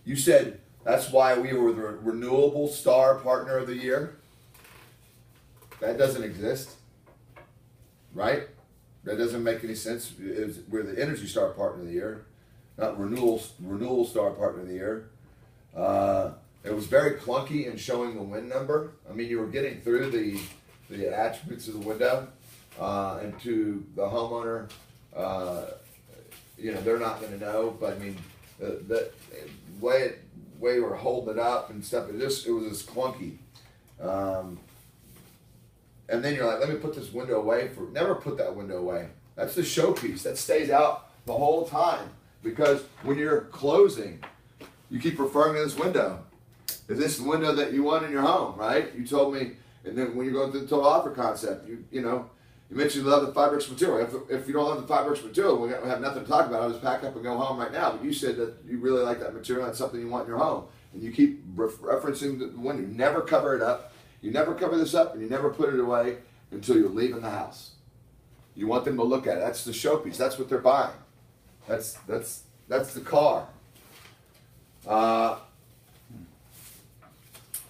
You said that's why we were the Renewable Star Partner of the Year. That doesn't exist, right? That doesn't make any sense. We're the Energy Star Partner of the Year, not Renewal Star Partner of the Year. It was very clunky in showing the win number. I mean, you were getting through the attributes of the window, and to the homeowner, they're not going to know. But I mean, the way we were holding it up and stuff, it was just clunky. And then you're like, let me put this window away. Never put that window away. That's the showpiece. That stays out the whole time. Because when you're closing, you keep referring to this window. Is this the window that you want in your home, right? You told me, and then when you're going through the total offer concept, you mentioned you love the Fiberx material. If you don't love the Fiberx material, we have nothing to talk about. I'll just pack up and go home right now. But you said that you really like that material. That's something you want in your home. And you keep referencing the window. You never cover it up. You never cover this up, and you never put it away until you're leaving the house. You want them to look at it. That's the showpiece. That's what they're buying. That's the car.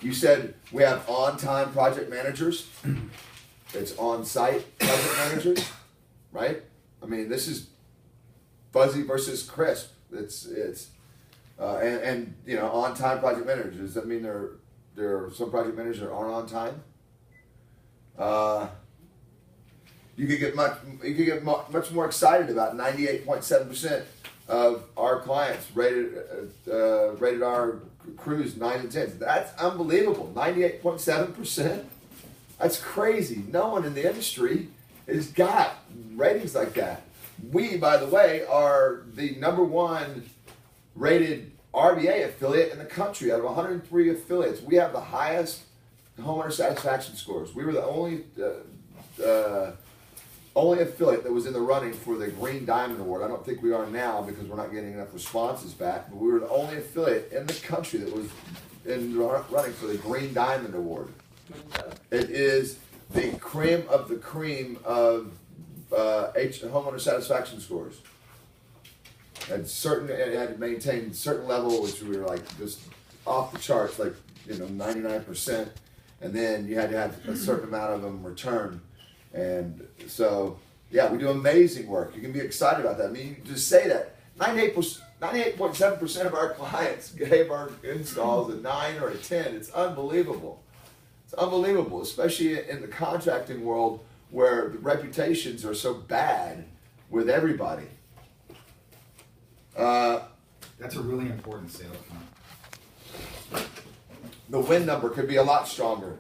You said we have on-time project managers. It's on-site project managers, right? I mean, this is fuzzy versus crisp. It's on-time project managers. Does that mean there are some project managers that aren't on time? You could get much more excited about 98.7% of our clients rated our crews 9 and 10. That's unbelievable. 98.7%. That's crazy. No one in the industry has got ratings like that. We, by the way, are the #1 rated RBA affiliate in the country. Out of 103 affiliates, we have the highest homeowner satisfaction scores. We were the only affiliate that was in the running for the Green Diamond Award. I don't think we are now because we're not getting enough responses back, but we were the only affiliate in the country that was in the running for the Green Diamond Award. It is the cream of the cream of homeowner satisfaction scores. It had to maintain a certain level, which we were like just off the charts, like 99%, and then you had to have a certain amount of them return. And so, yeah, we do amazing work. You can be excited about that. I mean, you just say that 98.7% of our clients gave our installs a 9 or a 10. It's unbelievable. It's unbelievable, especially in the contracting world where the reputations are so bad with everybody. That's a really important sales point. The win number could be a lot stronger.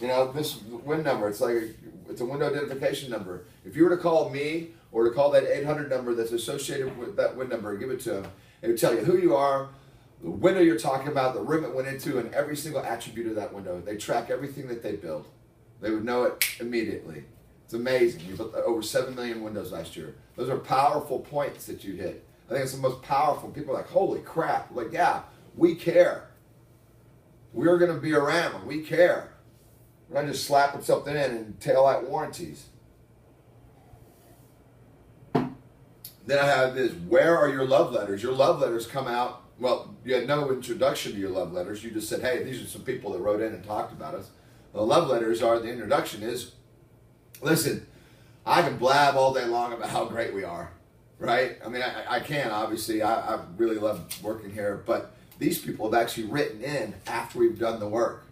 This win number, it's a window identification number. If you were to call me or to call that 800 number that's associated with that win number and give it to them, it would tell you who you are, the window you're talking about, the room it went into, and every single attribute of that window. They track everything that they build. They would know it immediately. It's amazing. We built over 7 million windows last year. Those are powerful points that you hit. I think it's the most powerful. People are like, holy crap. Like, yeah, we care. We're going to be around. We care. We're not just slapping something in and taillight warranties. Then I have this, where are your love letters? Your love letters come out, well, you had no introduction to your love letters. You just said, hey, these are some people that wrote in and talked about us. The love letters are, the introduction is, listen, I can blab all day long about how great we are, right? I mean, I can, obviously. I really love working here, but these people have actually written in after we've done the work.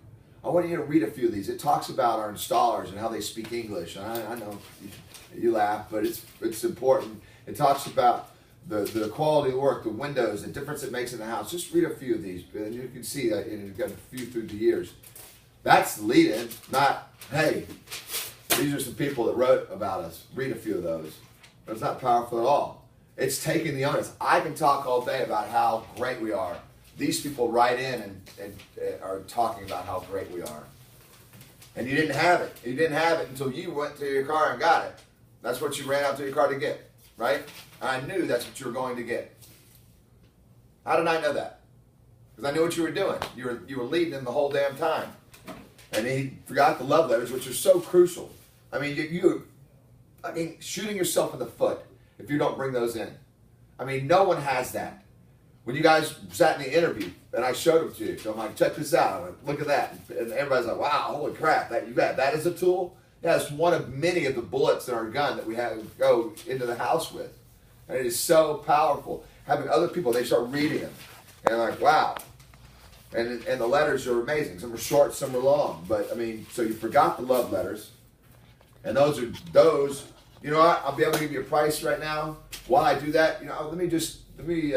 I want you to read a few of these. It talks about our installers and how they speak English. And I know you laugh, but it's important. It talks about the quality of work, the windows, the difference it makes in the house. Just read a few of these, and you can see that you've got a few through the years. That's the lead-in, not, hey, these are some people that wrote about us. Read a few of those. But it's not powerful at all. It's taking the onus. I can talk all day about how great we are. These people write in and are talking about how great we are. And you didn't have it. You didn't have it until you went to your car and got it. That's what you ran out to your car to get, right? And I knew that's what you were going to get. How did I know that? Because I knew what you were doing. You were leading him the whole damn time. And he forgot the love letters, which are so crucial. I mean, shooting yourself in the foot if you don't bring those in. I mean, no one has that. when you guys sat in the interview and I showed them to you, so I'm like, check this out. I'm like, look at that. And everybody's like, wow, holy crap, that is a tool? Yeah, it's one of many of the bullets in our gun that we have to go into the house with. And it is so powerful. Having other people, they start reading them. And they're like, wow. And the letters are amazing. Some are short, some are long. But, I mean, so you forgot the love letters. And those, you know what, I'll be able to give you a price right now. While I do that, you know, let me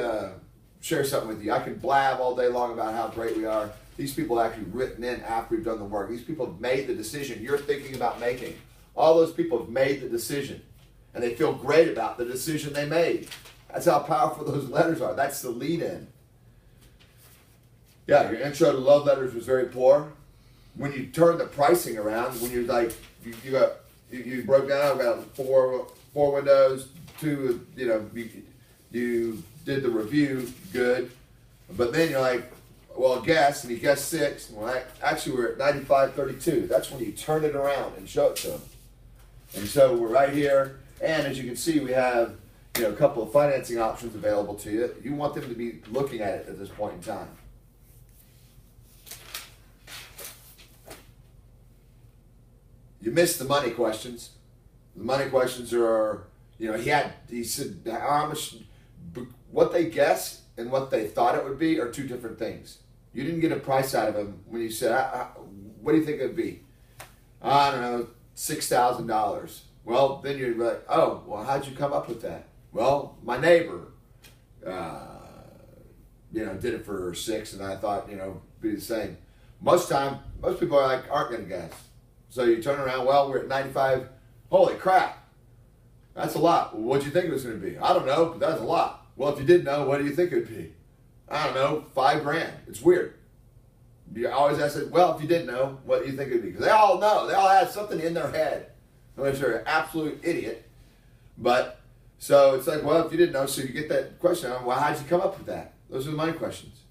share something with you. I can blab all day long about how great we are. These people have actually written in after we've done the work. These people have made the decision you're thinking about making. All those people have made the decision. And they feel great about the decision they made. That's how powerful those letters are. That's the lead-in. Yeah, your intro to love letters was very poor. When you turn the pricing around, when you're like, you broke down, I've got four windows, two, you know, you did the review, good. But then you're like, well, guess, and you guessed 6. Well, actually, we're at 95.32. That's when you turn it around and show it to them. And so we're right here. And as you can see, we have, you know, a couple of financing options available to you. You want them to be looking at it at this point in time. You missed the money questions. The money questions are, you know, he said how much, what they guessed and what they thought it would be are two different things. You didn't get a price out of him when you said, what do you think it would be? I don't know, $6,000. Well, then you're like, oh, well, how'd you come up with that? Well, my neighbor, you know, did it for 6, and I thought, you know, be the same. Most people aren't going to guess. So you turn around, well, we're at 95. Holy crap. That's a lot. Well, what'd you think it was going to be? I don't know, but that's a lot. Well, if you did know, what do you think it would be? I don't know, $5,000. It's weird. You always ask it, well, if you did know, what do you think it would be? Because they all know. They all have something in their head. Unless they're an absolute idiot. But, so it's like, well, if you didn't know, so you get that question, well, how'd you come up with that? Those are the money questions.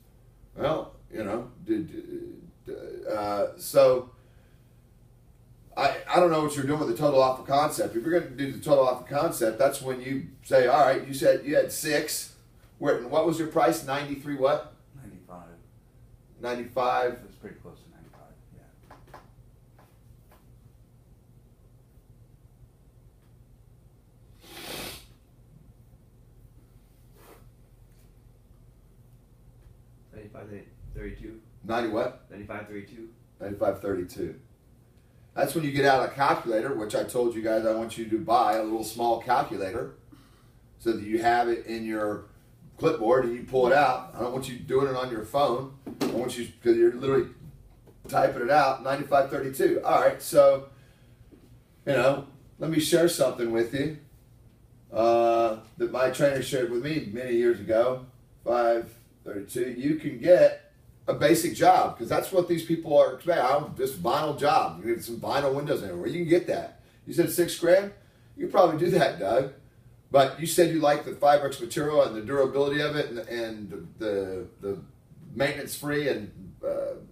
Well, you know, so I don't know what you're doing with the total offer concept. If you're going to do the total offer concept, that's when you say, all right, you said you had 6. What was your price? 93 what? 95. 95. It was pretty close to 95, yeah. $95.32. 90 what? $95.32. 95.32. That's when you get out a calculator, which I told you guys I want you to buy a little small calculator so that you have it in your clipboard and you pull it out. I don't want you doing it on your phone. I want you, because you're literally typing it out, 95.32. All right, so, you know, let me share something with you that my trainer shared with me many years ago, 5.32. You can get a basic job, because that's what these people are expecting. Just vinyl job. You get some vinyl windows anywhere. You can get that. You said $6,000? You could probably do that, Doug. But you said you like the Fiberx material and the durability of it and the maintenance free and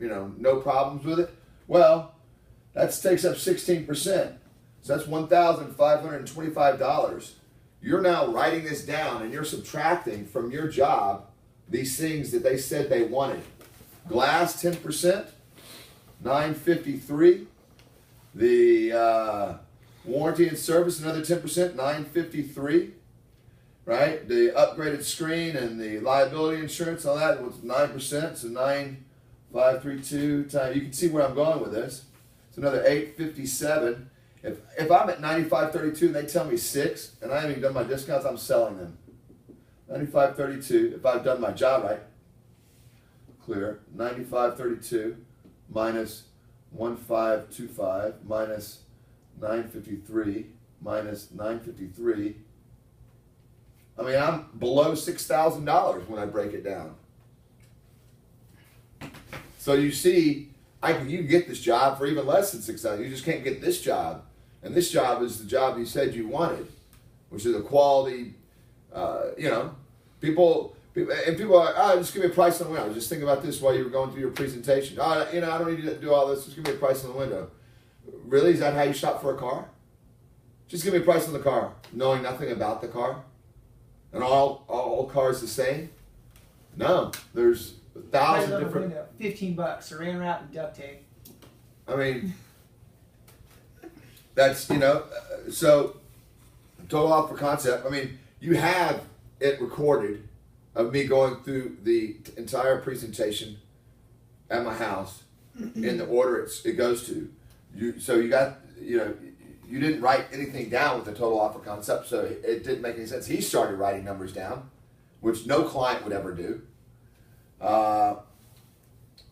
you know, no problems with it. Well, that takes up 16%. So that's $1,525. You're now writing this down and you're subtracting from your job these things that they said they wanted. Glass 10%, $953. The warranty and service another 10%, $953. Right? The upgraded screen and the liability insurance, all that was 9%. So 9,532 times. You can see where I'm going with this. It's another 857. If I'm at 95.32 and they tell me 6, and I haven't even done my discounts, I'm selling them. 95.32. If I've done my job right. Clear. 95.32 minus 1525 minus 953 minus 953. I mean, I'm below $6,000 when I break it down. So you see, you can get this job for even less than $6,000. You just can't get this job, and this job is the job you said you wanted, which is a quality. You know, people are like, oh, just give me a price on the window. I was just thinking about this while you were going through your presentation. Oh, you know, I don't need to do all this. Just give me a price on the window. Really? Is that how you shop for a car? Just give me a price on the car, knowing nothing about the car, and all cars the same. No, there's a thousand Right on the different. window, $15, saran wrap and duct tape. I mean, that's, so total offer concept. I mean, you have it recorded of me going through the entire presentation at my house in the order it goes to. So you got, you didn't write anything down with the total offer concept, so it didn't make any sense. He started writing numbers down, which no client would ever do.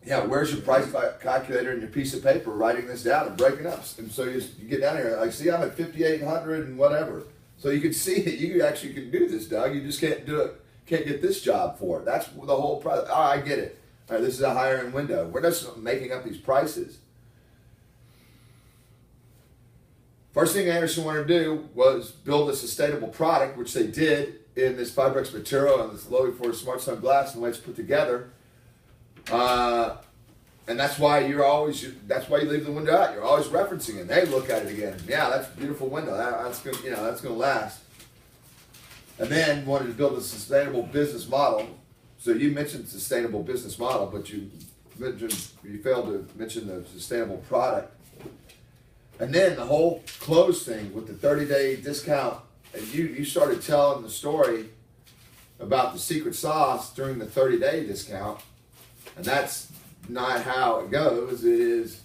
Where's your price calculator and your piece of paper? Writing this down and breaking up. And so you get down here, like, see, I'm at 5,800 and whatever. So you can see that you actually can do this, Doug. You just can't do it. Can't get this job for it. That's the whole price. Oh, I get it. All right, this is a higher end window. We're just making up these prices. First thing Anderson wanted to do was build a sustainable product, which they did in this Fibrex material and this low for smart sun glass and the way it's put together. And that's why that's why you leave the window out. You're always referencing it. They look at it again. Yeah, that's a beautiful window. That's good. That's going to last. And then wanted to build a sustainable business model. So you mentioned sustainable business model, but you failed to mention the sustainable product. And then the whole close thing with the 30-day discount, and you started telling the story about the secret sauce during the 30-day discount, and that's not how it goes. It is,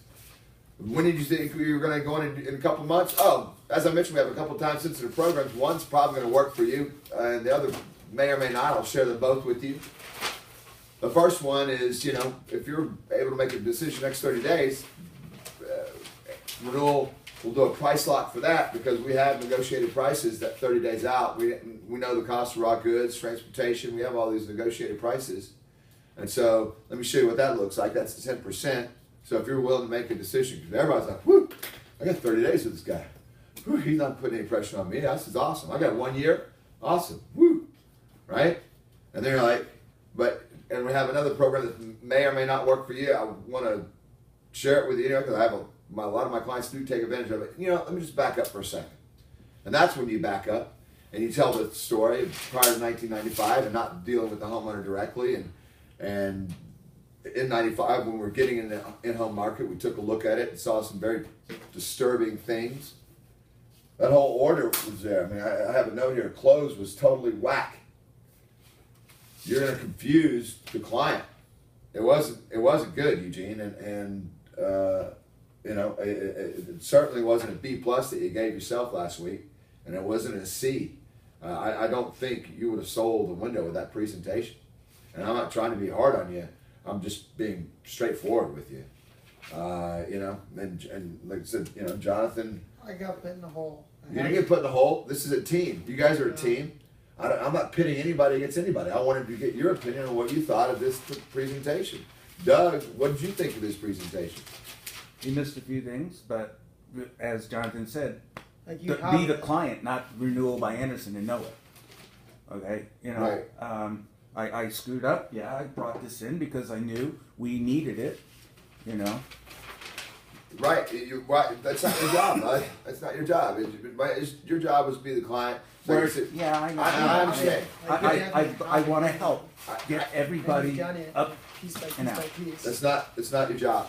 when did you think we were going to go in a couple months? Oh, as I mentioned, we have a couple time sensitive programs. One's probably going to work for you, and the other may or may not. I'll share them both with you. The first one is, if you're able to make a decision next 30 days, renewal, we'll do a price lock for that because we have negotiated prices that 30 days out. We know the cost of raw goods, transportation. We have all these negotiated prices. And so let me show you what that looks like. That's the 10%. So if you're willing to make a decision, because everybody's like, whoo, I got 30 days with this guy. Whew, he's not putting any pressure on me. This is awesome. I got 1 year. Awesome. Woo. Right? And they're like, and we have another program that may or may not work for you. I want to share it with you, because I have a lot of my clients do take advantage of it. Let me just back up for a second. And that's when you back up and you tell the story prior to 1995 and not dealing with the homeowner directly. And in 95, when we were getting in the in-home market, we took a look at it and saw some very disturbing things. That whole order was there. I mean, I have a note here. Close was totally whack. You're going to confuse the client. It wasn't good, Eugene, and it certainly wasn't a B plus that you gave yourself last week, and it wasn't a C. I don't think you would have sold the window with that presentation. And I'm not trying to be hard on you. I'm just being straightforward with you. And like I said, Jonathan. I got put in the hole. You didn't get put in the hole. This is a team. You guys are a team. I'm not pitting anybody against anybody. I wanted to get your opinion on what you thought of this presentation. Doug, what did you think of this presentation? You missed a few things, but as Jonathan said, Like be the client, not renewal by Anderson, and know it. Okay, Right. I screwed up. Yeah, I brought this in because I knew we needed it. Right. Right. That's not your job, bud. That's not your job. Your job was to be the client. Yeah, I know. I understand. I want to help get everybody up piece by piece and out. by piece. It's not your job.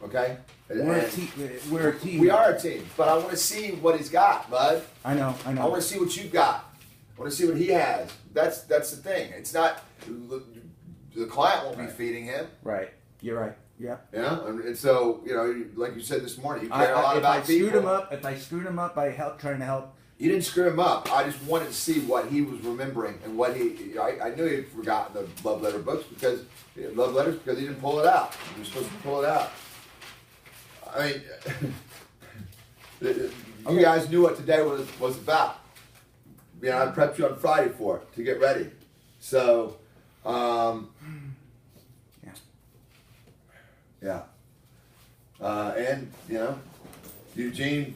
Okay. We're a team. We're a team. We are a team, but I want to see what he's got, bud. I know. I want to see what you've got. I want to see what he has. That's the thing. It's not the client won't be feeding him. Right. You're right. Yeah. And so like you said this morning, you care a lot about people. If I screwed him up by trying to help. You didn't screw him up. I just wanted to see what he was remembering and what I knew he'd forgotten the love letter books because he didn't pull it out. He was supposed to pull it out. I mean, you guys knew what today was about. I prepped you on Friday for it to get ready. So, yeah. And Eugene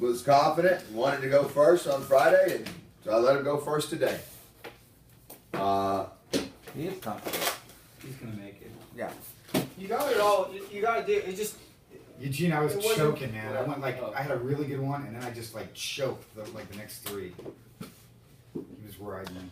was confident and wanted to go first on Friday, and so I let him go first today. He is confident. He's gonna make it. Yeah. You got it all. You got to do it. Just Eugene, I was It wasn't- choking, man. I went I had a really good one, and then I just choked the next three. He was where I went.